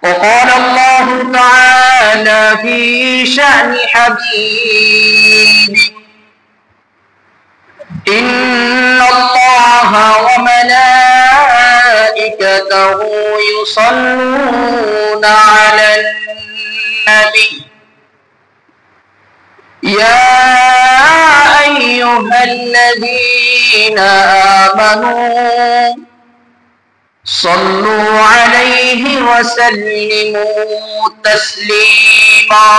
وقال الله تعالى في شأن حبيبه إن الله وملائكته يصلون على النبي يا أيها الذين آمنوا صلوا عليه وسلموا تسليما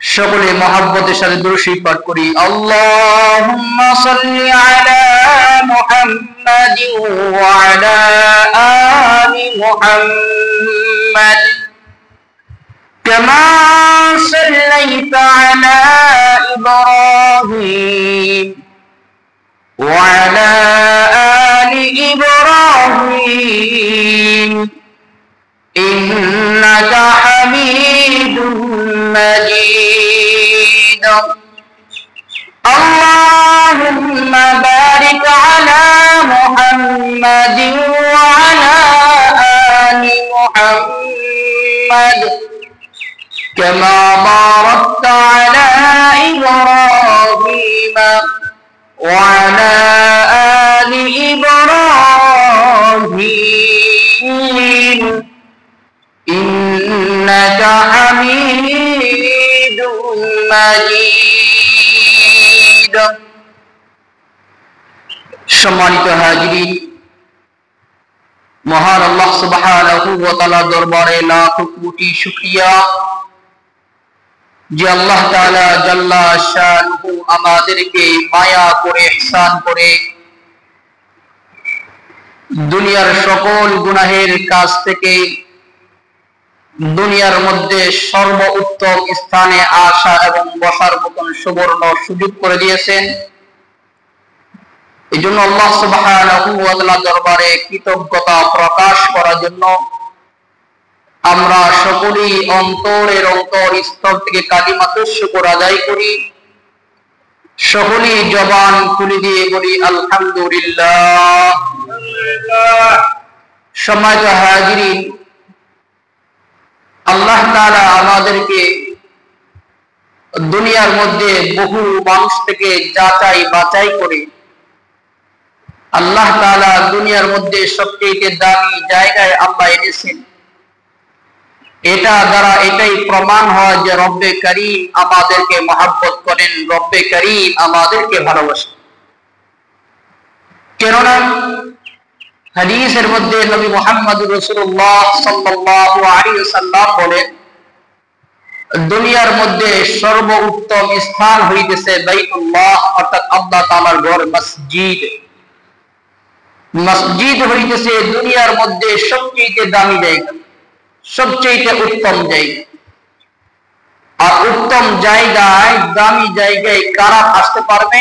সকলে মহব্বতের সাথে দুরূদ শরীফ পাঠ করি আল্লাহুম্মা সাল্লি আলা মুহাম্মাদিন ওয়া আলা আলি মুহাম্মাদ কামা সাল্লাইতা আলা ইব্রাহিম ওয়া আলা আলি ইব্রাহিম ইন্নাকা হামিদুম مجيد اللهم بارك على محمد وعلى آل محمد كما باركت على إبراهيم وعلى آل إبراهيم إنك حميد مجيد সম্মানিত হাজিরিন মহান আল্লাহ সুবহানাহু ওয়া তাআলা দরবারে লাখ কোটি শুকরিয়া যে আল্লাহ তাআলা জাল্লা শানুহু আমাদেরকে মায়া করে ইহসান করে দুনিয়ার সকল গুনাহের কাজ থেকে দুনিয়ার মধ্যে সর্বোত্তম স্থানে আসা এবং বসার মতন সুবর্ণ সুযোগ করে দিয়েছেন। এই জন্য আল্লাহ সুবহানাহু ওয়া তাআলা দরবারে কৃতজ্ঞতা প্রকাশ করার জন্য আমরা সকলেই অন্তরের অন্তরস্থল থেকে কালিমাতুশ শুকর আদায় করি, সকলেই জবান খুলে দিয়ে বলি আলহামদুলিল্লাহ। সম্মানিত হাজিরিন, আল্লাহ তাআলা আমাদেরকে দুনিয়ার মধ্যে বহু মানুষ থেকে যাচাই বাছাই করে আল্লাহ তাআলা দুনিয়ার মধ্যে সবচেয়ে দামি জায়গায় আল্লাহ এনেছেন। এটা দ্বারা এটাই প্রমাণ হয় যে রব্বে করিম আমাদেরকে মহব্বত করেন, রব্বে করিম আমাদেরকে ভালোবাসেন। কেননা হাদিসের মধ্যে নবী মুহাম্মদুর রাসূলুল্লাহ সাল্লাল্লাহু আলাইহি ওয়াসাল্লাম বলেন, দুনিয়ার মধ্যে সর্বোত্তম স্থান হইতেছে বাইতুল্লাহ, অর্থাৎ আল্লাহ তাআলার ঘর, মসজিদ। মসজিদ হইতেছে দুনিয়ার মধ্যে সবচেয়ে দামি জায়গা, সবচেয়ে উত্তম জায়গা। আর উত্তম জায়গায়, দামি জায়গায় কারা আসতে পারবে?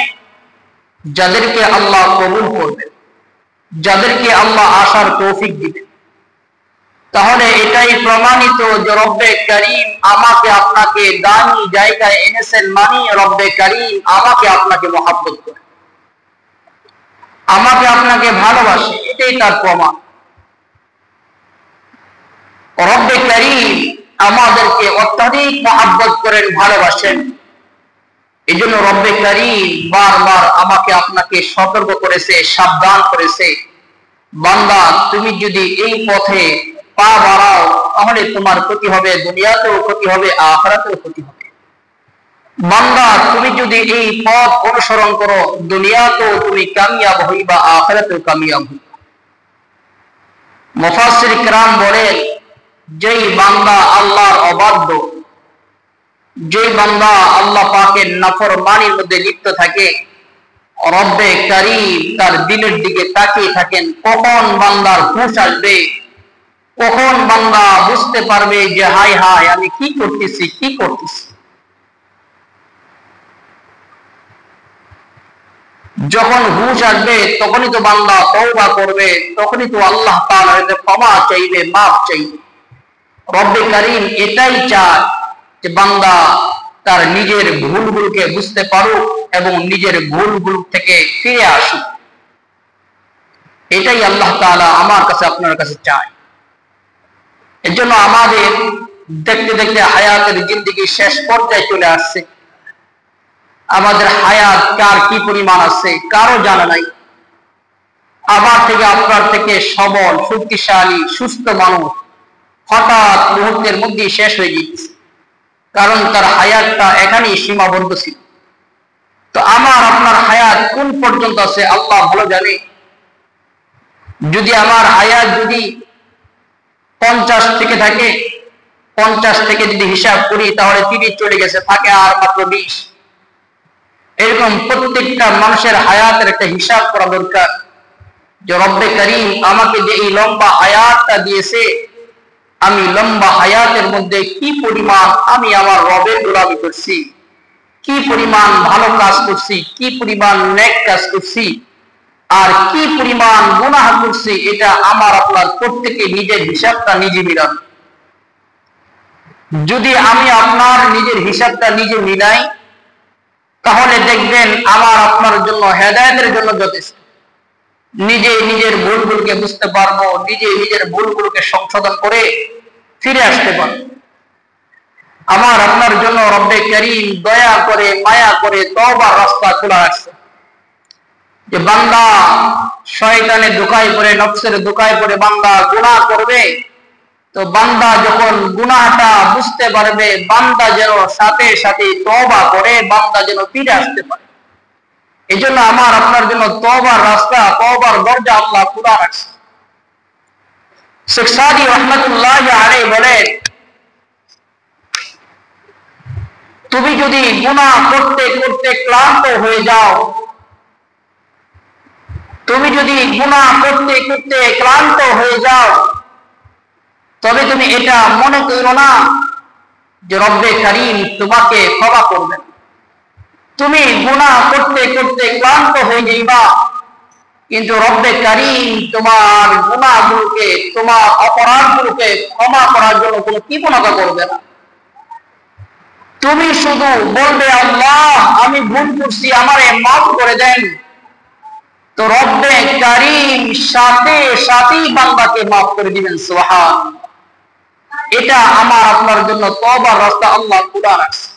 যাদেরকে আল্লাহ কবুল করবে, যাদেরকে আল্লাহ আসার তৌফিক দিবেন। তাহলে এটাই প্রমাণিত যে রব্বে করিম আমাকে আপনাকে দামি জায়গায় এনেছেন, মানে রব্বে করিম আমাকে আপনাকে মহব্বত করে, আমাকে আপনাকে ভালোবাসে, এটাই তার প্রমাণ। রব্বে করিম আমাদেরকে অত্যাধিক মহব্বত করেন, ভালোবাসেন। এই জন্য রব্বে করিম বারবার আমাকে আপনাকে সতর্ক করেছে, সাবধান করেছে, বান্দা তুমি যদি এই পথে পা বাড়াও তাহলে তোমার ক্ষতি হবে, দুনিয়াতেও ক্ষতি হবে, আখিরাতেও ক্ষতি হবে। বান্দা তুমি যদি এই পথ অনুসরণ করো, দুনিয়াতেও তুমি কামিয়াব হইবা, আখিরাতেও কামিয়াব হইবা। মুফাসসির কিরাম বলেন, যেই বান্দা আল্লাহর অবাধ্য, যেই বান্দা আল্লাহ পাকের নাফরমানির মধ্যে লিপ্ত থাকে, রব্বে করিম তার দিলের দিকে তাকিয়ে থাকেন কখন বান্দার হুঁশ আসবে, কখন বান্দা বুঝতে পারবে যে হায় হায় আমি কি করতেছি, কি করতেছি। যখন হুঁশ আসবে তখনই তো বান্দা তওবা করবে, তখনই তো আল্লাহ তাআলার কাছে ক্ষমা চাইবে, মাফ চাইবে। রব্বে করিম এটাই চায় যে বান্দা তার নিজের ভুলগুলোকে বুঝতে পারুক এবং নিজের ভুলগুলো থেকে ফিরে আসুক। এটাই আল্লাহ তাআলা আমার কাছে আপনার কাছে চায়। এর জন্য আমাদের দেখতে দেখতে হায়াতের জিন্দেগি শেষ পর্যায়ে চলে আসছে। আমাদের হায়াত কার কি পরিমাণ আছে কারো জানা নাই। আমার থেকে আপনার থেকে সবল শক্তিশালী সুস্থ মানুষ হঠাৎ মুহূর্তের মধ্যেই শেষ হয়ে গেছে, কারণ তার হায়াতটা এখানেই সীমাবদ্ধ ছিল। তো আমার আপনার হায়াত কোন পর্যন্ত আছে আল্লাহ ভালো জানে। যদি আমার হায়াত যদি 50 থেকে থাকে, 50 থেকে যদি হিসাব করি তাহলে 30 চলে গেছে, থাকে আর মাত্র 20। এরকম প্রত্যেকটা মানুষের হায়াতের একটা হিসাব করা দরকার যে রব্বে করিম আমাকে যে এই লম্বা হায়াতটা দিয়েছে, আমি লম্বা হায়াতের মধ্যে কি পরিমাণ আমি আমার রবের গোলামি করছি, কি পরিমাণ ভালো কাজ করছি, কি পরিমাণ নেক কাজ করছি, আর কি পরিমাণ গুনাহ করছি, এটা আমার আপনার প্রত্যেকে নিজের হিসাবটা নিজে মিলান। যদি আমি আপনার নিজের হিসাবটা নিজে মিলাই তাহলে দেখবেন আমার আপনার জন্য হেদায়েতের জন্য যথেষ্ট। নিজে নিজের ভুলগুলোকে বুঝতে পারবো, নিজে নিজের ভুলগুলোকে সংশোধন করে ফিরে আসতে পারবো। আমার আপনার জন্য রব্বে করিম দয়া করে মায়া করে তওবার রাস্তা খোলা রাখছে যে বান্দা শয়তানের ধোঁকায় পড়ে নফসের ধোঁকায় পড়ে বান্দা গুনাহ করবে, তো বান্দা যখন গুনাহটা বুঝতে পারবে বান্দা যেন সাথে সাথে তওবা করে বান্দা যেন ফিরে আসতে পারে। এই জন্য আমার আপনার জন্য তওবার রাস্তা তওবার দরজা আল্লাহ খোলা রাখছে। শেখ সাদি রহমাতুল্লাহি আলাইহি বলেন, তুমি যদি গুনাহ করতে করতে ক্লান্ত হয়ে যাও, তুমি যদি গুনাহ করতে করতে ক্লান্ত হয়ে যাও, তবে তুমি এটা মনে করো না যে রব্বে করিম তোমাকে ক্ষমা করবেন। তুমি গুনাহ করতে করতে ক্লান্ত হয়ে যাইবা, কিন্তু রব্বে করিম তোমার গুনাহগুলোকে তোমার অপরাধগুলোকে ক্ষমা করার জন্য কোনো কৃপণতা করবে না। তুমি শুধু বলবে আল্লাহ আমি ভুল করছি আমারে মাফ করে দেন, তো রব্বে করিম সাথে সাথেই বান্দাকে মাফ করে দিবেন। সুবহানাল্লাহ। এটা আমার আপনার জন্য তওবার রাস্তা আল্লাহ খোলা রাখছে।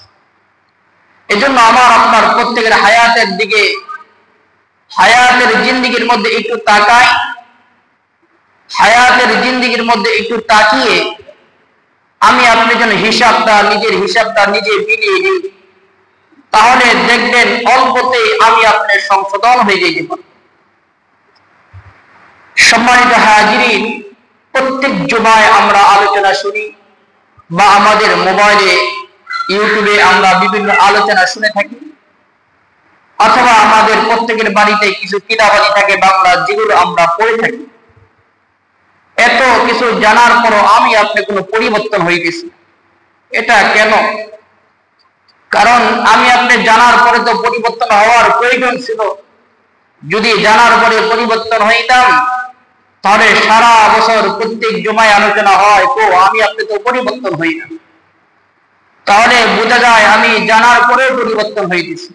এজন্য আমার আপনার প্রত্যেকের হায়াতের দিকে, হায়াতের জিন্দেগির মধ্যে একটু তাকাই, হায়াতের জিন্দেগির মধ্যে একটু তাকিয়ে আমি আপনার জন্য হিসাবটা নিজের হিসাবটা নিজে মিলিয়ে দিই, তাহলে দেখবেন অল্পতেই আমি আপনার সংশোধন হয়ে যেতে পারি। সম্মানিত হাজিরিন, প্রত্যেক জুমায় আমরা আলোচনা শুনি বা আমাদের মোবাইলে ইউটিউবে আমরা বিভিন্ন আলোচনা শুনে থাকি, অথবা আমাদের প্রত্যেকের বাড়িতে কিছু কিতাবাদি থাকে বাংলা, যেগুলো আমরা পড়ে থাকি। এত কিছু জানার পরও আমি আপনি কোনো পরিবর্তন হয়ে গেছি, এটা কেন? কারণ আমি আপনি জানার পরে তো পরিবর্তন হওয়ার প্রয়োজন ছিল। যদি জানার পরে পরিবর্তন হইতাম তাহলে সারা বছর প্রত্যেক জুমায় আলোচনা হয়, তো আমি আপনি তো পরিবর্তন হই না। তাহলে বোঝা যায় আমি জানার পরেও পরিবর্তন হয়ে গেছি।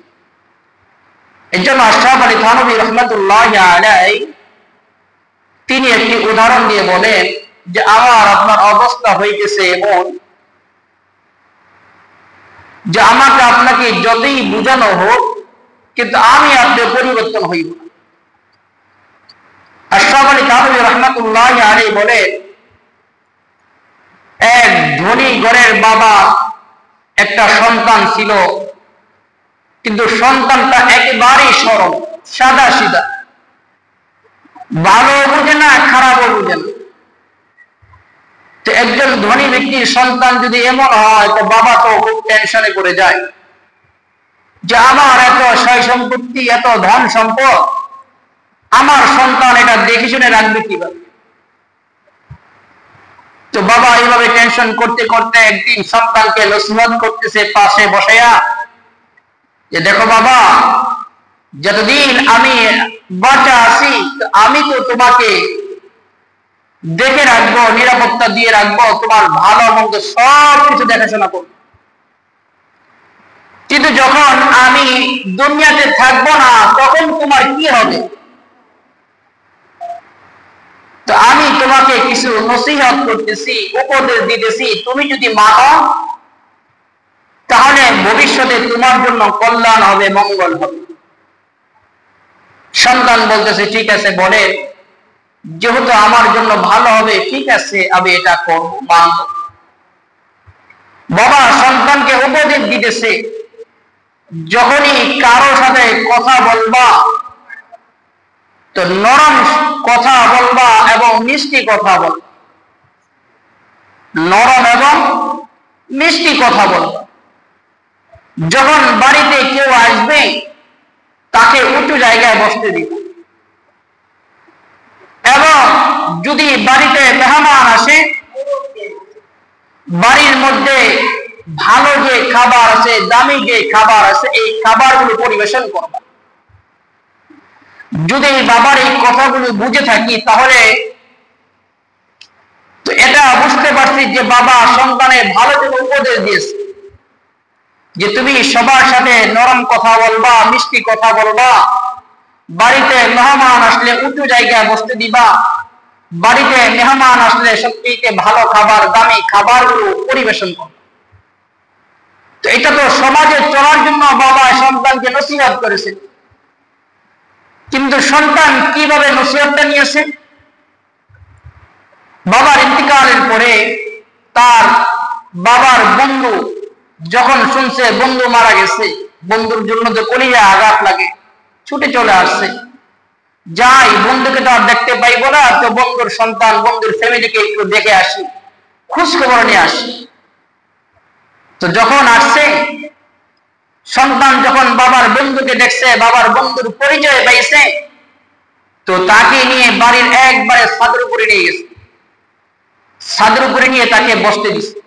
এর জন্য আশরাফ আলী থানভী রহমাতুল্লাহি আলাইহি তিনি একটি উদাহরণ দিয়ে বলেন যে আমার আপনার অবস্থা হইতেছে এমন যে আমাকে আপনাকে যতই বোঝানো হোক কিন্তু আমি আপনি পরিবর্তন হইব না। আশরাফ আলী থানভী রহমাতুল্লাহি আলাইহি বলেন, এক ধনী ঘরের বাবা একটা সন্তান ছিল, কিন্তু সন্তানটা একেবারেই সরল সাদা সিধা, ভালো বুঝে না খারাপও বুঝে না। তো একজন ধনী ব্যক্তির সন্তান যদি এমন হয় তো বাবা তো খুব টেনশনে পড়ে যায় যে আমার এত সয় সম্পত্তি এত ধন সম্পদ, আমার সন্তান এটা দেখে শুনে রাখবে কিভাবে? তো বাবা এইভাবে টেনশন করতে করতে একদিন সন্তানকে নসিহত করতেছে পাশে বসাইয়া যে দেখো বাবা, যতদিন আমি বাঁচা আছি আমি তো তোমাকে দেখে রাখবো, নিরাপত্তা দিয়ে রাখবো, তোমার ভালো মন্দ সব কিছু দেখাশোনা করবো, কিন্তু যখন আমি দুনিয়াতে থাকবো না তখন তোমার কি হবে? তো আমি তোমাকে কিছু নসিহত করতেছি, উপদেশ দিতেছি, তুমি যদি মানো তাহলে ভবিষ্যতে তোমার জন্য কল্যাণ হবে, মঙ্গল হবে। সন্তান বলতেছে ঠিক আছে, বলে যেহেতু আমার জন্য ভালো হবে, ঠিক আছে আমি এটা করব, মানব। বাবা সন্তানকে উপদেশ দিতেছে, যখনই কারো সাথে কথা বলবা তো নরম কথা বলবা এবং মিষ্টি কথা বলবা, নরম এবং মিষ্টি কথা বলবা। যখন বাড়িতে কেউ আসবে তাকে উঁচু জায়গায় বসতে দিবা, এবং যদি বাড়িতে মেহমান আসে বাড়ির মধ্যে ভালো যে খাবার আছে, দামি যে খাবার আছে, এই খাবারগুলো পরিবেশন করবা। যদি বাবার এই কথাগুলো বুঝে থাকি তাহলে তো এটা বুঝতে পারছি যে বাবা সন্তানের ভালো জন্য উপদেশ দিয়েছে, যে তুমি সবার সাথে নরম কথা বলবা, মিষ্টি কথা বলবা, বাড়িতে মেহমান আসলে উঁচু জায়গায় বসতে দিবা, বাড়িতে মেহমান আসলে সবচেয়ে ভালো খাবার, দামি খাবারগুলো পরিবেশন করবা। তো এটা তো সমাজে চলার জন্য বাবা সন্তানকে নসিহত করেছে, কিন্তু সন্তান কিভাবে নসিহতটা নিয়েছে? বাবার ইন্তিকালের পরে তার বাবার বন্ধু যখন শুনছে বন্ধু মারা গেছে, বন্ধুর জন্য তো কলিজা আঘাত লাগে, ছুটে চলে আসছে, যাই বন্ধুকে তো আর দেখতে পাইবো না, তো বন্ধুর সন্তান বন্ধুর ফ্যামিলিকে একটু দেখে আসি, খোঁজ খবর নিয়ে আসি। তো যখন আসছে সন্তান, যখন বাবার বন্ধুকে দেখছে, বাবার বন্ধুর পরিচয় পাইছে, তো তাকে নিয়ে বাড়ির একবারে ছাদের উপরে নিয়ে গেছে, ছাদের উপরে নিয়ে তাকে বসতে দিচ্ছে।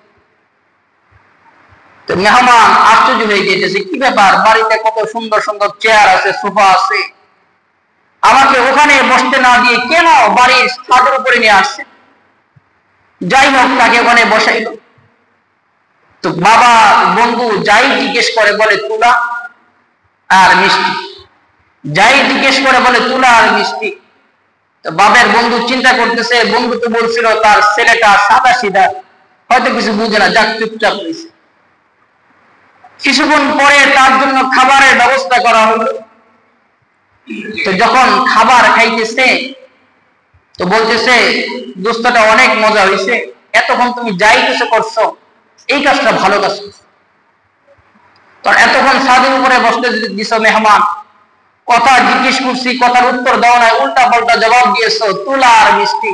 তো মেহমান আশ্চর্য হয়ে যেতেছে, কি ব্যাপার, বাড়িতে কত সুন্দর সুন্দর চেয়ার আছে, সোফা আছে, আমাকে ওখানে বসতে না দিয়ে কেন বাড়ির ছাদের উপরে নিয়ে আসছে? যাই হোক তাকে ওখানে বসাইল। তো বাবা বন্ধু যাই জিজ্ঞেস করে বলে তুলা আর মিষ্টি, যাই জিজ্ঞেস করে বলে তুলা আর মিষ্টি। তো বাবার বন্ধু চিন্তা করতেছে, বন্ধু তো বলছিল তার ছেলেটা সাদা সিধা, হয়তো কিছু বুঝে না, যাক চুপচাপ হয়েছে। কিছুক্ষণ পরে তার জন্য খাবারের ব্যবস্থা করা হলো। তো যখন খাবার খাইতেছে তো বলতেছে, দোস্তটা অনেক মজা হয়েছে, এতক্ষণ তুমি যাই কিছু করছো এই কাজটা ভালো কাজ করছো, কারণ এতক্ষণ ছাদের উপরে বসতে দিছো মেহমান, কথা জিজ্ঞেস করছি, কথার উত্তর দেওয়া নাই, উল্টা পাল্টা জবাব দিয়েছো, তুলা আর মিষ্টি।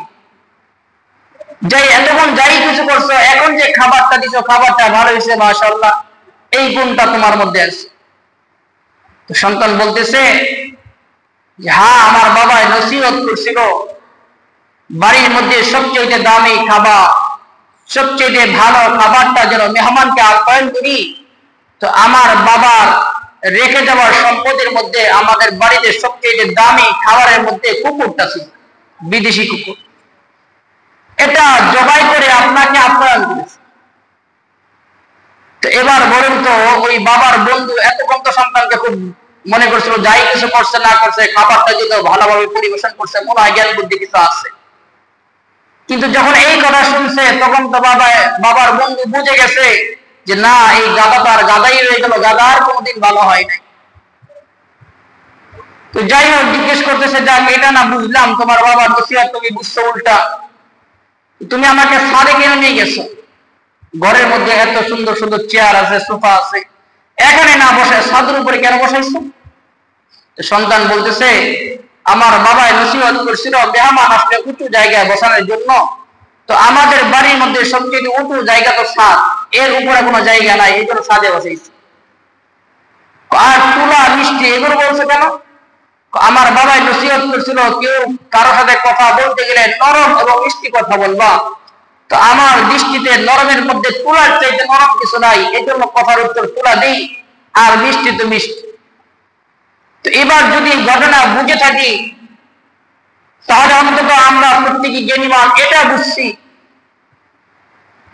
যাই এতক্ষণ যাই কিছু করছো, এখন যে খাবারটা দিছো খাবারটা ভালো হয়েছে, মাশাআল্লাহ, এই গুণটা তোমার মধ্যে আছে। তো সন্তান বলতেছে যে হ্যাঁ, আমার বাবা নসিহত করছিল বাড়ির মধ্যে সবচেয়ে দামি খাবার, সবচেয়ে ভালো খাবারটা যেন মেহমানকে আপ্যায়ন করি। তো আমার বাবার রেখে যাওয়ার সম্পদের মধ্যে আমাদের বাড়িতে সবচেয়ে দামি খাবারের মধ্যে কুকুরটা ছিল, বিদেশি কুকুর, এটা জবাই করে আপনাকে আপ্যায়ন করেছে। তো এবার বলুন তো, ওই বাবার বন্ধু এতক্ষণ তো সন্তানকে খুব মনে করছিল, যাই কিছু করছে না করছে, খাবারটা যদি ভালোভাবে পরিবেশন করছে, মনে হয় জ্ঞান বুদ্ধি কিছু আছে। কিন্তু যখন এই কথা শুনছে তখন তো বাবার বন্ধু বুঝে গেছে যে না, এই গাদাটা আর গাদাই রয়ে গেল, গাদা আর কোনোদিন ভালো হয় নাই। তো যাই হোক জিজ্ঞেস করতেছে, যাক এটা না বুঝলাম, তোমার বাবার নসিহত তুমি বুঝছো উল্টা, তুমি আমাকে ছাদে কেন নিয়ে গেছো? ঘরের মধ্যে এত সুন্দর সুন্দর চেয়ার আছে, সোফা আছে, এখানে না বসে ছাদের উপরে কেন বসাইছো? সন্তান বলতেছে, আমার বাবা নসিহত করছিল মেহমান আসলে উঁচু জায়গায় বসানোর জন্য, তো আমাদের বাড়ির মধ্যে সবচেয়ে উঁচু জায়গা তো ছাদ, এর উপরে কোনো জায়গা নাই, এই জন্য ছাদে বসাইছি। আর তুলা মিষ্টি এগুলো বলছে কেন? আমার বাবা নসিহত করছিল কেউ কারো সাথে কথা বলতে গেলে নরম এবং মিষ্টি কথা বলবা, তো আমার দৃষ্টিতে নরমের মধ্যে তুলার চাইতে নরম কিছু নাই, এই জন্য কথার উত্তর তুলা দিই, আর মিষ্টি তো মিষ্টি। তো এবার যদি ঘটনা বুঝে থাকি তাহলে অন্তত আমরা প্রত্যেকে জ্ঞানীমান এটা বুঝছি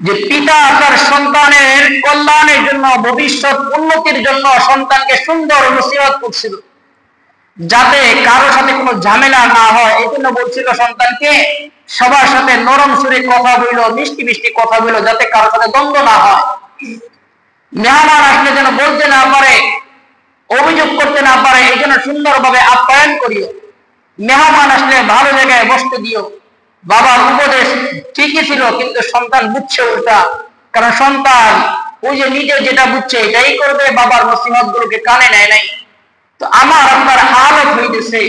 যে পিতা তার সন্তানের কল্যাণের জন্য, ভবিষ্যৎ উন্নতির জন্য সন্তানকে সুন্দর নসিহত করছিল, যাতে কারো সাথে কোনো ঝামেলা না হয়। এই জন্য বলছিল সন্তানকে সবার সাথে নরম সুরে কথা বললো, মিষ্টি মিষ্টি কথা বললো, যাতে কারো সাথে দ্বন্দ্ব না হয়। মেহমান আসলে যেন বলতে না পারে, অভিযোগ করতে না পারে, এই জন্য সুন্দরভাবে আপ্যায়ন করিও। মেহমান আসলে ভালো জায়গায় বসতে দিও। বাবার উপদেশ ঠিকই ছিল, কিন্তু সন্তান বুঝছে উল্টা। কারণ সন্তান ওই যে নিজে যেটা বুঝছে এটাই করবে, বাবার নসিহত গুলোকে কানে নেয় নাই। তো আমার আপনার হালত হইতেছে,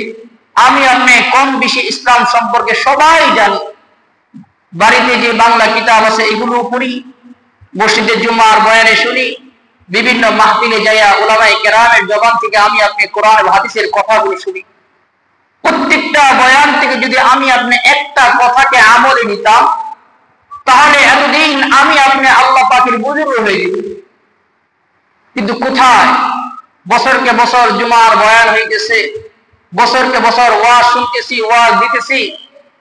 আমি আপনি কম বেশি ইসলাম সম্পর্কে সবাই জানি। বাড়িতে যে বাংলা কিতাব আছে এগুলো পড়ি, মসজিদে জুমার বয়ানে শুনি, বিভিন্ন মাহফিলে যাইয়া উলামায়ে কেরামের জবান থেকে আমি আপনি কোরআন ও হাদিসের কথাগুলো শুনি। প্রত্যেকটা বয়ান থেকে যদি আমি আপনি একটা কথাকে আমলে নিতাম, তাহলে এতদিন আমি আপনি আল্লাহ পাকের বুজুর্গ হয়ে যেত। কিন্তু কোথায়, বছরকে বছর জুমার বয়ান হইতেছে, বছরকে বছর ওয়াজ শুনতেছি, ওয়াজ দিতেছি,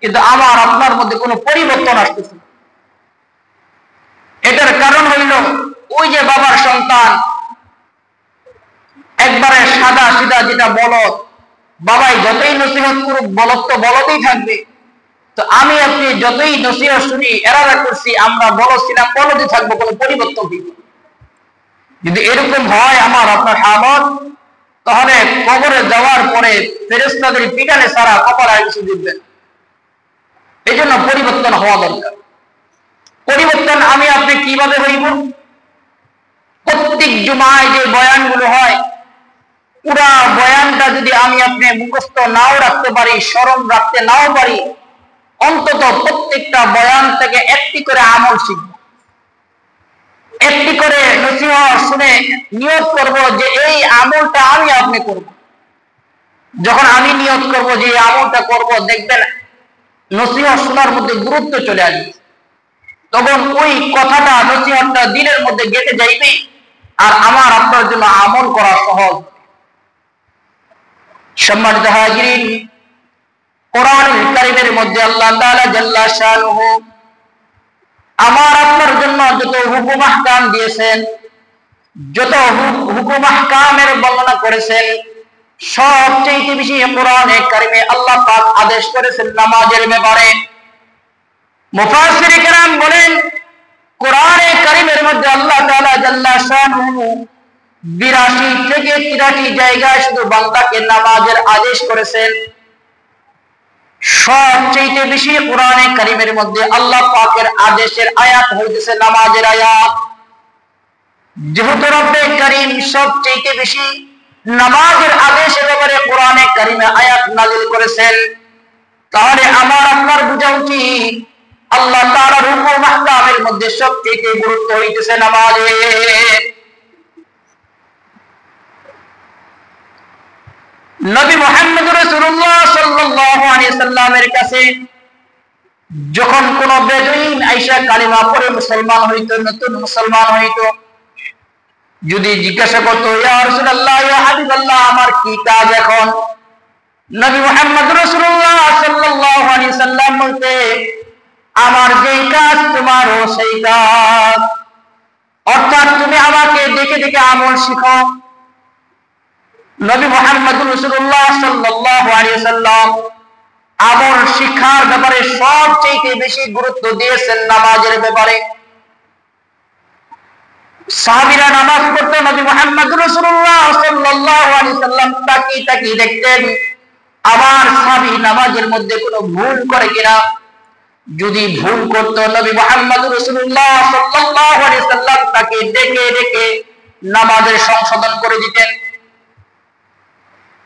কিন্তু আমার আপনার মধ্যে কোনো পরিবর্তন আসতেছে। এটার কারণ হইল ওই যে বাবার সন্তান একবারে সাদা সিধা যেটা বলদ, বাবাই যতই নসিহত করুক বলদ তো বলদই থাকবে। তো আমি আপনি যতই নসিহত শুনি, এরাদা করছি আমরা বলদ ছিলাম, বলদই থাকবো, কোনো পরিবর্তন হইব। যদি এরকম হয় আমার আপনার হালত, তাহলে কবরে যাওয়ার পরে ফেরেশতাদের পিটানে সারা কপাল আর কিছু দিবেন। এই জন্য পরিবর্তন হওয়া দরকার। পরিবর্তন আমি আপনি কিভাবে হইব? প্রত্যেক জুমায় যে বয়ানগুলো হয়, পুরা বয়ানটা যদি আমি আপনি মুখস্থ নাও রাখতে পারি, স্মরণ রাখতে নাও পারি, অন্তত প্রত্যেকটা বয়ান থেকে একটি করে আমল শিখব, একটি করে নসিহত শুনে নিয়ত করব যে এই আমলটা আমি আপনি করব। যখন আমি নিয়ত করব যে এই আমলটা করব, দেখবেন নসিহত শোনার মধ্যে গুরুত্ব চলে আসবে। তখন ওই কথাটা, নসিহতটা দিলের মধ্যে গেঁথে যাইবে, আর আমার আপনার জন্য আমল করা সহজ। সম্মানিত হাজিরিন, কোরআনুল কারীমের মধ্যে আল্লাহ তাআলা জাল্লা শানুহু আমার আপনার জন্য যত হুকুম আহকাম দিয়েছেন, যত হুকুম আহকামের বর্ণনা করেছেন, সবচেয়ে বেশি কোরআনে কারীমে আল্লাহ পাক আদেশ করেছেন নামাজের ব্যাপারে। মুফাসসির কিরাম বলেন, কোরআনে কারীমের মধ্যে আল্লাহ তাআলা জাল্লা শানুহু 82 থেকে 83 জায়গায় শুধু বান্দাকে নামাজের আদেশ করেছেন। সবচেয়ে বেশি কোরআনে কারীমের মধ্যে আল্লাহ পাকের আদেশের আয়াত হইতেছে নামাজের আয়াত। যেহেতু রব্বে কারীম সবচেয়ে বেশি নামাজের আদেশের ব্যাপারে কোরআনে কারীমে আয়াত নাযিল করেছেন, তাহলে আমার আপনার বোঝা উচিত আল্লাহ তাআলার হুকুম আহকামের মধ্যে সবচেয়ে গুরুত্ব হইতেছে নামাজের। নবী মুহাম্মদ রাসূলুল্লাহ সাল্লাল্লাহু আলাইহি সাল্লামের কাছে যখন কোন বেদুইন আয়েশা কালিমা পড়ে মুসলমান হইতো, নতুন মুসলমান হইতো, যদি জিজ্ঞাসা করতো, ইয়া রাসূলুল্লাহ, ইয়া হাবিবাল্লাহ, আমার কি কাজ এখন? নবী মুহাম্মদ রাসূলুল্লাহ সাল্লাল্লাহু আলাইহি সাল্লাম বলতে, আমার যেই কাজ তোমারও সেই কাজ। অর্থাৎ তুমি আমাকে দেখে দেখে আমল শিখো। নবী মুহাম্মদ রাসূলুল্লাহ সাল্লাল্লাহু আলাইহি সাল্লাম আমল শিক্ষার ব্যাপারে সবচেয়ে বেশি গুরুত্ব দিয়েছেন নামাজের ব্যাপারে। সাহাবীরা নামাজ পড়তে নবী মুহাম্মদ রাসূলুল্লাহ সাল্লাল্লাহু আলাইহি সাল্লাম তাকিয়ে তাকিয়ে দেখতেন আমার সাহাবী নামাজের মধ্যে কোনো ভুল করে কিনা। যদি ভুল করত, নবী মুহাম্মদ রাসূলুল্লাহ সাল্লাল্লাহু আলাইহি সাল্লাম তাকে ডেকে ডেকে নামাজের সংশোধন করে দিতেন।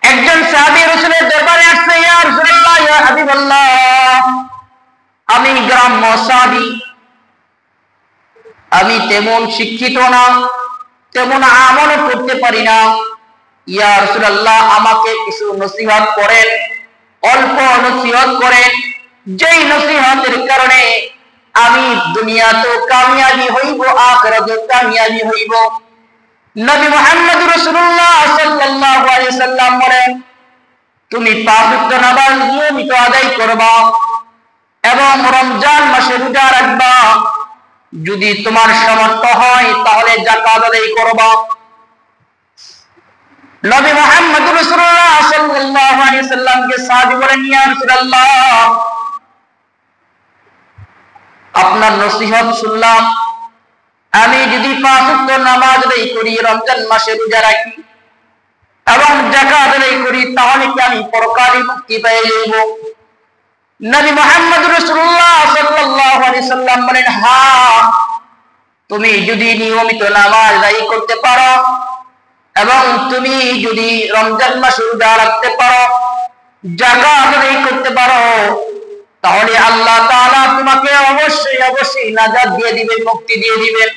একজন সাহাবী রাসূলের দরবারে আসছে, ইয়া রাসূলুল্লাহ, ইয়া হাবিবাল্লাহ, আমি গ্রাম্য সাহাবী, আমি তেমন শিক্ষিত না, তেমন আমল করতে পারি না। ইয়া রাসূলুল্লাহ, আমাকে কিছু নসিহত করেন, অল্প নসিহত করেন, যেই নসিহতের কারণে আমি দুনিয়াতেও কামিয়াবি হইব, আখিরাতেও কামিয়াবি হইব। নবী মুহাম্মদ রাসূলুল্লাহ সাল্লাল্লাহু আলাইহি সাল্লাম বলেন, তুমি 5 ওয়াক্ত নামাজ নিয়মিত আদায় করবা এবং রমজান মাসে রোজা রাখবা। যদি তোমার সামর্থ্য হয় তাহলে যাকাত আদায় করবা। নবী মুহাম্মদ রাসূলুল্লাহ সাল্লাল্লাহু আলাইহি সাল্লামকে সাহাবী বলেন, ইয়া রাসূলুল্লাহ, আপনার নসিহত শুনলাম, আমি যদি 5 ওয়াক্ত নামাজ আদায় করি, রমজান মাসে রোজা রাখি এবং যাকাত আদায় করি, তাহলে কি আমি পরকালে মুক্তি পেয়ে যাব? নবী মুহাম্মদ রাসূলুল্লাহ সাল্লাল্লাহু আলাইহি সাল্লাম বলেন, হ্যাঁ, তুমি যদি নিয়মিত নামাজ আদায় করতে পারো এবং তুমি যদি রমজান মাসে রোজা রাখতে পারো, যাকাত আদায় করতে পারো, তাহলে আল্লাহ তাআলা তোমাকে অবশ্যই অবশ্যই নাজাত দিয়ে দিবেন, মুক্তি দিয়ে দিবেন।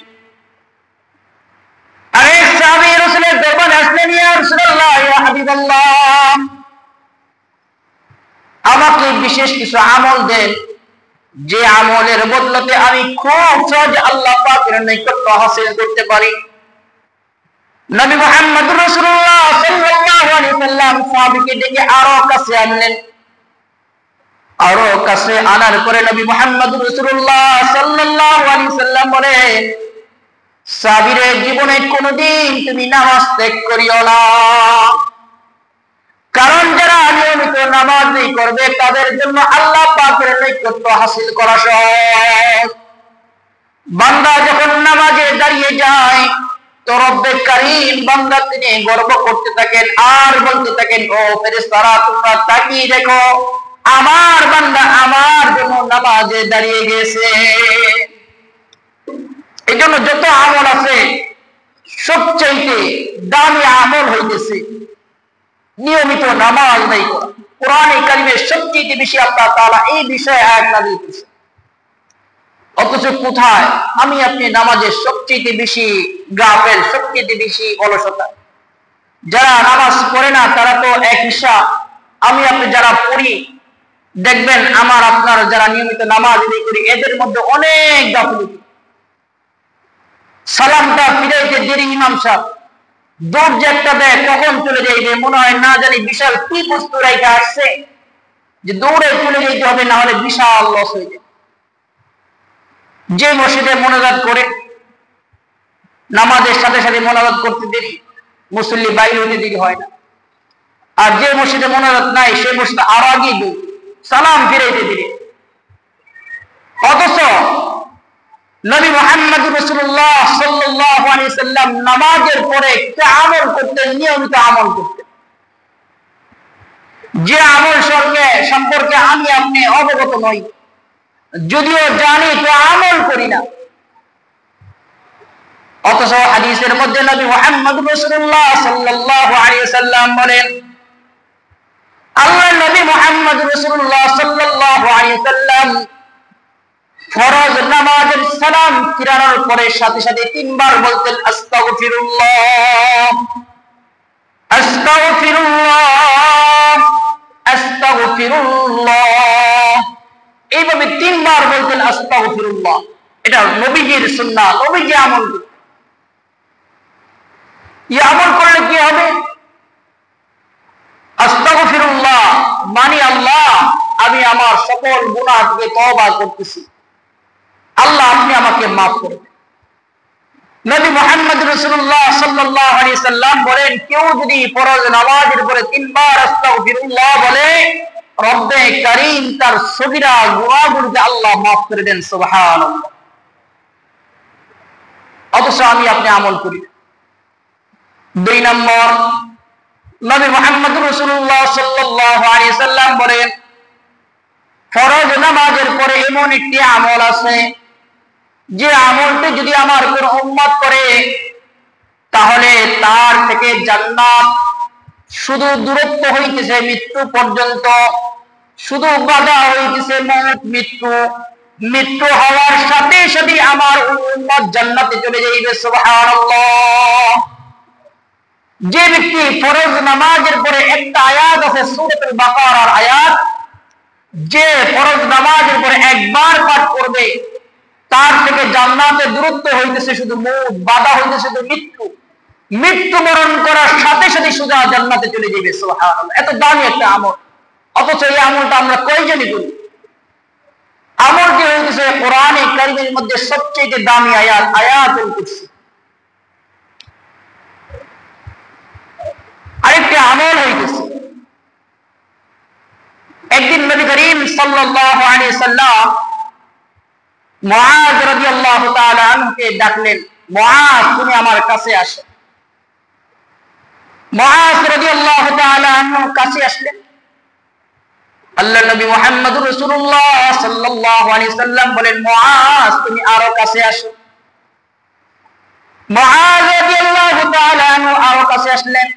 আরে সাহাবী রাসূলের দরবারে আসলেন, ইয়া রাসূলুল্লাহ, ইয়া হাবিবাল্লাহ, আমাকে বিশেষ কিছু আমল দেন, যে আমলের বদলতে আমি খুব সহজে আল্লাহ পাকের নৈকট্য হাসিল করতে পারি। নবী মুহাম্মদ রাসূলুল্লাহ সাল্লাল্লাহু আলাইহি সাল্লাম সাহাবীকে ডেকে আরো কাছে আনলেন। আরো কাছে আনার পরে নবী মুহাম্মদ রাসূলুল্লাহ সাল্লাল্লাহু আলাইহি সাল্লাম বলে, সাহাবীরে, জীবনে কোনোদিন তুমি নামাজ ত্যাগ করিও না, কারণ যারা নিয়মিত নামাজ করবে তাদের জন্য আল্লাহ পাকের নৈকট্য হাসিল করা সহজ। বান্দা যখন নামাজে দাঁড়িয়ে যায় তো রব্বে কারীম বান্দা তিনি গর্ব করতে থাকেন আর বলতে থাকেন, ও ফেরেশতারা, তোমরা তাকিয়ে দেখো, আমার বান্দা আমার জন্য নামাজে দাঁড়িয়ে গেছে। এই জন্য যত আমল আছে সবচেয়ে দামি আমল হইতেছে নিয়মিত নামাজ আদায় করা। কোরআনে কারিমের সবচেয়ে বেশি আল্লাহ তাআলা এই বিষয়ে আয়াত নাযিল করেছেন, অথচ কোথায় আমি আপনি নামাজের সবচেয়ে বেশি গাফেল, সবচেয়ে বেশি অলসতা। যারা নামাজ পড়ে না তারা তো এক হিসাব, আমি আপনি যারা পড়ি দেখবেন আমার আপনার যারা নিয়মিত নামাজ আদায় করি এদের মধ্যে অনেক গাফিলতি। সালামটা ফিরাইতে দেরি, ইমাম সাহেব দৌড় যে একটা দেয়, কখন চলে যাইবে মনে হয় না জানি বিশাল কি বস্তু রাইখা আসছে যে দৌড়ে চলে যেতে হবে, না হলে বিশাল লস হয়ে যায়। যে মসজিদে মোনাজাত করে নামাজের সাথে সাথে মোনাজাত করতে দেরি, মুসল্লি বাইরে হতে দেরি হয় না। আর যে মসজিদে মোনাজাত নাই সেই মসজিদে আরো আগে সালাম ফিরাইতে দেরি। অথচ নবী মুহাম্মদ রাসূলুল্লাহ সাল্লাল্লাহু আলাইহি সাল্লাম নামাজের পরে একটা আমল করতেন, নিয়মিত আমল করতেন, যে আমল সম্পর্কে আমি আপনি অবগত নই, যদিও জানি তো আমল করি না। অথচ হাদিসের মধ্যে নবী মুহাম্মদ রাসূলুল্লাহ সাল্লাল্লাহু আলাইহি সাল্লাম বলেন, আল্লাহর নবী মুহাম্মদ রাসূলুল্লাহ সাল্লাল্লাহু আলাইহি সাল্লাম ফরজ নামাজের সালাম ফিরানোর পরে সাথে সাথে 3 বার বলতেন, আস্তাগফিরুল্লাহ, আস্তাগফিরুল্লাহ, আস্তাগফিরুল্লাহ। এইভাবে 3 বার বলতেন আস্তাগফিরুল্লাহ। এটা নবীজির সুন্নাহ, নবীজি আমল করতেন। এই আমল করলে কি হবে? আস্তাগফিরুল্লাহ মানে আল্লাহ, আমি আমার সকল গুনাহ থেকে তওবা করতেছি, আল্লাহ আপনি আমাকে মাফ করুন। নবী মুহাম্মদ রাসূলুল্লাহ সাল্লাল্লাহু আলাইহি সাল্লাম বলেন, কেউ যদি ফরজ নামাজের পরে 3 বার আস্তাগফিরুল্লাহ বলে, রব্বে কারীম তার সগীরা গুনাহগুলোকে আল্লাহ মাফ করে দেন। সুবহানাল্লাহ। অথচ আমি আপনি আমল করি। 2 নম্বর, নবী মুহাম্মদ রাসূলুল্লাহ সাল্লাল্লাহু আলাইহি সাল্লাম বলেন, ফরজ নামাজের পরে এমন একটি আমল আছে যে আমলটি যদি আমার কোন উম্মত করে তাহলে তার থেকে জান্নাত শুধু দূরত্ব হইতেছে মৃত্যু পর্যন্ত, শুধু বাধা হইতেছে মৌত, মৃত্যু। মৃত্যু হওয়ার সাথে সাথে আমার উম্মত জান্নাতে চলে যাইবে। সুবহানাল্লাহ। যে ব্যক্তি ফরজ নামাজের পরে একটা আয়াত আছে সূরাতুল বাকারার আয়াত, যে ফরজ নামাজের পরে একবার পাঠ করবে তার থেকে জান্নাতে দূরত্ব হইতেছে শুধু মৌত, বাধা হইতেছে শুধু মৃত্যু। মৃত্যুবরণ করার সাথে সাথে সোজা জান্নাতে চলে যাবে। সুবহানাল্লাহ। এত দামি একটা আমল, অথচ এই আমলটা আমরা কয়জনই করি? আমলটি হইতেছে কোরআনে কারীমের মধ্যে সবচেয়ে দামি আয়াত, আয়াতুল কুরসি। আমল হইতেছে। একদিন নবী করিম সাল্লাল্লাহু আলাইহি সাল্লাম মুআয রাদিয়াল্লাহু তাআলা আনহুকে ডাকলেন, মুআয তুমি আমার কাছে আসো। মুআয রাদিয়াল্লাহু তাআলা আনহু কাছে আসলেন। আল্লাহ নবী মুহাম্মদুর রাসূলুল্লাহ সাল্লাল্লাহু আলাইহি সাল্লাম বলেন, মুআয তুমি আরো কাছে আসো। মুআয রাদিয়াল্লাহু তাআলা আনহু আরো কাছে আসলেন।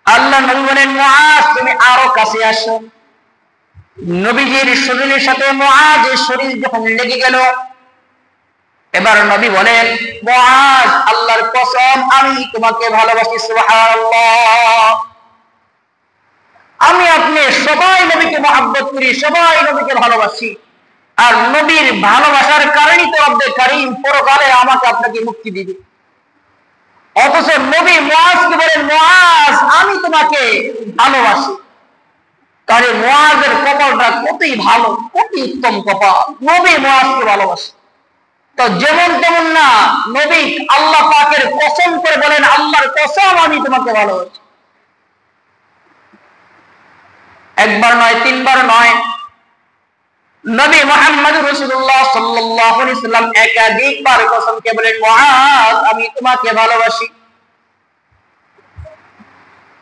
আল্লাহ নবী বলেন, মুআয তুমি আরো কাছে আসো। নবীজির শরীরের সাথে মুআযের শরীর যখন লেগে গেল, এবার নবী বলেন, মুআয আল্লাহর কসম আমি তোমাকে ভালোবাসি। সুবহানাল্লাহ। আমি আপনি সবাই নবীকে মহব্বত করি, সবাই নবীকে ভালোবাসি, আর নবীর ভালোবাসার কারণেই তো রব্বে কারীম পরকালে আমাকে আপনাকে মুক্তি দিবে। অথচ নবী মুআযকে বলেন, মুআয আমি তোমাকে ভালোবাসি। তাহলে মুআযের কপালটা কতই ভালো, কতই উত্তম কপাল, নবী মুআযকে ভালোবাসে। তো যেমন তেমন না, নবী আল্লাহ পাকের কসম করে বলেন, আল্লাহর কসম আমি তোমাকে ভালোবাসি। একবার নয়, তিনবার নয়, নবী মুহাম্মদুর রাসূলুল্লাহ সাল্লাল্লাহু আলাইহি সাল্লাম একাধিকবার কসমকে বলেন, মুআয আমি তোমাকে ভালোবাসি।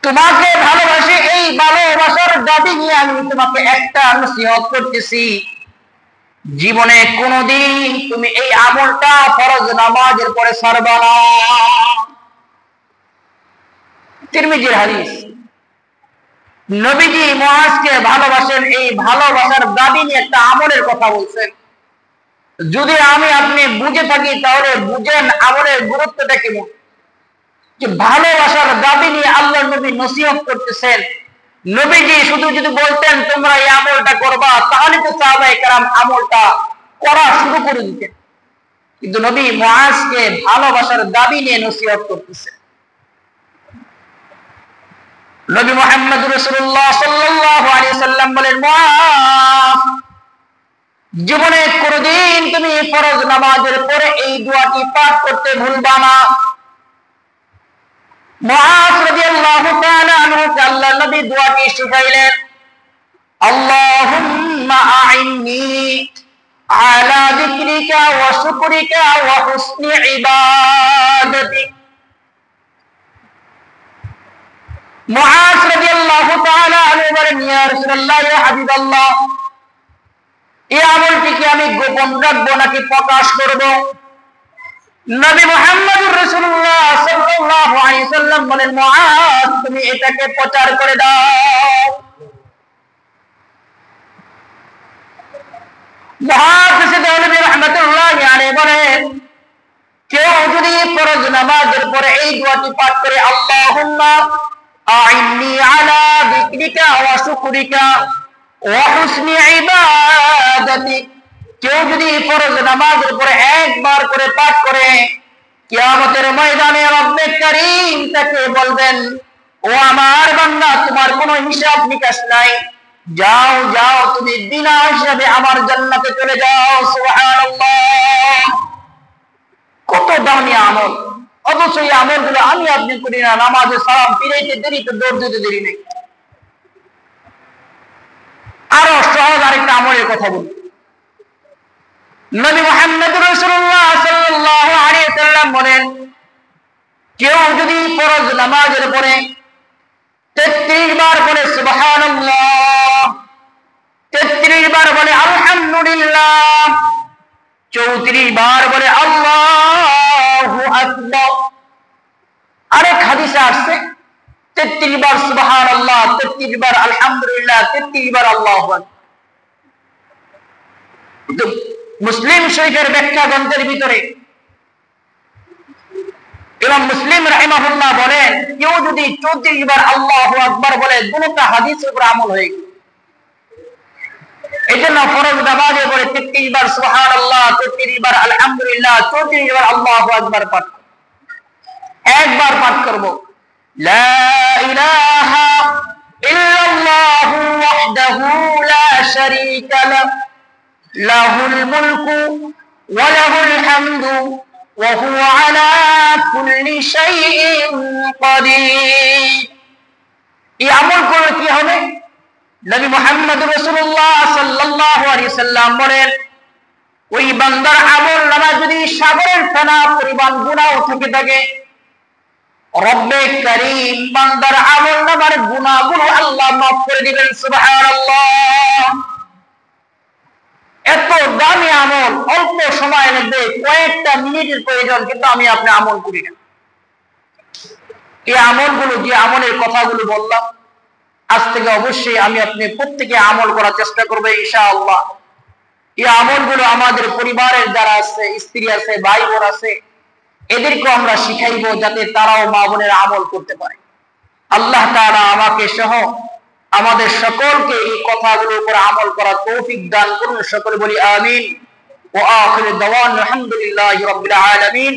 তোমাকে ভালোবাসি, এই ভালোবাসার দাবি নিয়ে আমি তোমাকে একটা নসিহত করতেছি, জীবনে কোনদিন তুমি এই আমলটা ফরজ নামাজের পরে ছাড়বা না। তিরমিজির হাদিস। নবীজি মুআযকে ভালোবাসেন, এই ভালোবাসার দাবি নিয়ে একটা আমলের কথা বলছেন। যদি আমি আপনি বুঝে থাকি তাহলে বুঝেন আমলের গুরুত্বটা কেমন। যে ভালোবাসার দাবি নিয়ে আল্লাহ নবী নসিহত করতেছেন। নবীজি শুধু যদি বলতেন তোমরা এই আমলটা করবা, তাহলে তো সাহাবায়ে কেরাম আমলটা করা শুরু করে দিতেন। কিন্তু নবী মুআযকে ভালোবাসার দাবি নিয়ে নসিহত করতেছেন। নবী মুহাম্মদুর রাসূলুল্লাহ সাল্লাল্লাহু আলাইহি সাল্লাম বলেন, মুআয জীবনে কোনদিন তুমি ফরজ নামাজের পরে এই দোয়াটি পাঠ করতে ভুলবা না। মুআয রাদিয়াল্লাহু তাআলা আনহুকে আল্লাহ নবী দোয়াটি শিখাইলেন, আল্লাহুম্মা আইন্নি আলা যিকরিকা ওয়া শুকরিকা ওয়া হুসনি ইবাদাতিক। মুআয রাদিয়াল্লাহু তাআলা আনহু বলেন, ইয়া রাসূলুল্লাহ, ইয়া হাবিবাল্লাহ, এই আমলটি কি আমি গোপন রাখবো নাকি প্রকাশ করব? নবী মুহাম্মদুর রাসূলুল্লাহ সাল্লাল্লাহু আলাইহি সাল্লাম বলেন, মুআয তুমি এটাকে প্রচার করে দাও। মুহাদ্দিস নবী রাহমাতুল্লাহি আলাইহি বলেন, কেউ যদি ফরজ নামাজের পরে এই দোয়াটি পাঠ করে, আল্লাহুম্মা আইন্নি আলা যিকরিকা ওয়া শুকরিকা ওয়া হুসনি ইবাদাতিক, কেউ যদি ফরজ নামাজের পরে একবার করে পাঠ করে, কিয়ামতের ময়দানে রব্বে কারীম তাকে বলবেন, ও আমার বান্দা তোমার কোনো হিসাব নিকাশ নাই, যাও যাও তুমি বিনা হিসাবে আমার জান্নাতে চলে যাও। সুবহানাল্লাহ। কত দামি আমল, অথচ এই আমলগুলো আমি আপনি করি না। নামাজে সালাম ফিরাইতে দেরি তো দৌড় দিতে দেরি নেই। আরো সহজ আরেকটা আমলের কথা বলি। নবী মুহাম্মদুর রাসূলুল্লাহ সাল্লাল্লাহু আলাইহি সাল্লাম বলেন, কেউ যদি ফরজ নামাজের পরে 33 বার বলে সুবহানাল্লাহ, 33 বার বলে আলহামদুলিল্লাহ, 34 বার বলে আল্লাহু আকবার। আরেক হাদিসে আসছে 33 বার সুবহানাল্লাহ, 33 বার আলহামদুলিল্লাহ, 33 বার আল্লাহু আকবার। মুসলিম শরীফের ব্যাখ্যা গ্রন্থের ভিতরে ইমাম মুসলিম রাহিমাহুল্লাহ বলেন, কেউ যদি 34 বার আল্লাহু আকবার বলে, দুটো হাদিসের উপর আমল হয়ে গেল। এজন্য ফরজ নামাজে পড়ে 33 বার সুবহানাল্লাহ, 33 বার আলহামদুলিল্লাহ, 34 বার আল্লাহু আকবার পাঠ একবার পাঠ করব, লা ইলাহা ইল্লাল্লাহু ওয়াহদাহু লা শারীকা লাহু লাহুল মুলকু ওয়া লাহুল হামদু ওয়া হুয়া আলা কুল্লি শাইইন কাদির। এই আমল করলে কি হবে? নবী মুহাম্মদ রাসূলুল্লাহ সাল্লাল্লাহু আলাইহি সাল্লাম বলেন, ওই বান্দার আমল নামা যদি সাগরের ফেনা পরিমাণ গুনাহ থেকে থাকে, রব্বে কারীম বান্দার আমল নামার গুনাহগুলো আল্লাহ মাফ করে দিবেন। সুবহানাল্লাহ। এত দামি আমল, অল্প সময়ের মধ্যে কয়েকটা মিনিটের প্রয়োজন, কিন্তু আমি আপনি আমল করি না। এই আমলগুলো, যে আমলের কথাগুলো বললাম, আজ থেকে অবশ্যই আমি আপনি প্রত্যেকে আমল করার চেষ্টা করবো ইনশাআল্লাহ। এই আমলগুলো আমাদের পরিবারের যারা আছে, স্ত্রী আছে, ভাই বোন আছে, এদেরকেও আমরা শিখাইবো, যাতে তারাও মা বোনের আমল করতে পারে। আল্লাহ তাআলা আমাকে সহ আমাদের সকলকে এই কথাগুলোর উপর আমল করার তৌফিক দান করুন। সকলে বলি আমিন। ওয়া আখিরু দাওয়ানা আলহামদুলিল্লাহি রাব্বিল আলামিন।